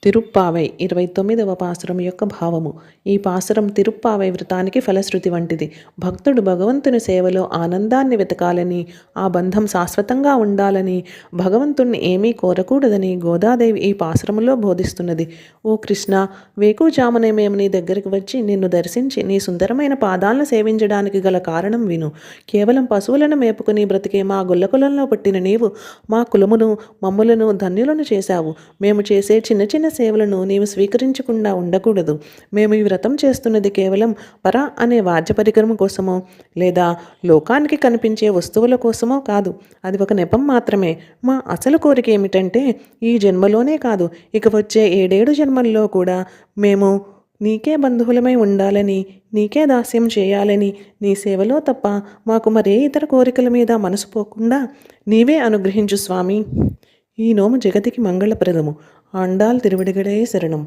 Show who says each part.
Speaker 1: తిరుప్పావై 29వ పాసురం యొక్క భావము. ఈ పాసురం తిరుప్పావై వ్రతానికి ఫలశ్రుతి వంటిది. భక్తుడు భగవంతుని సేవలో ఆనందాన్ని వెతకాలని, ఆ బంధం శాశ్వతంగా ఉండాలని, భగవంతుణ్ణి ఏమీ కోరకూడదని గోదాదేవి ఈ పాసురములో బోధిస్తున్నది. ఓ కృష్ణ, వేకుజామునే మేము నీ దగ్గరికి వచ్చి నిన్ను దర్శించి నీ సుందరమైన పాదాలను సేవించడానికి గల కారణం విను. కేవలం పశువులను మేపుకుని బ్రతికే మా గుల్లకులంలో పుట్టిన నీవు మా కులమును మమ్ములను ధన్యులను చేశావు. మేము చేసే చిన్న చిన్న సేవలను నీవు స్వీకరించకుండా ఉండకూడదు. మేము ఈ వ్రతం చేస్తున్నది కేవలం పర అనే వాద్య పరికరం కోసమో లేదా లోకానికి కనిపించే వస్తువుల కోసమో కాదు. అది ఒక నెపం మాత్రమే. మా అసలు కోరిక ఏమిటంటే ఈ జన్మలోనే కాదు, ఇక వచ్చే 7 జన్మల్లో కూడా మేము నీకే బంధువులమై ఉండాలని, నీకే దాస్యం చేయాలని, నీ సేవలో తప్ప మాకు మరే ఇతర కోరికల మీద మనసు పోకుండా నీవే అనుగ్రహించు స్వామి. ఈ నోము జగతికి మంగళప్రదము. ఆండాల్ తిరువడిగడే శరణం.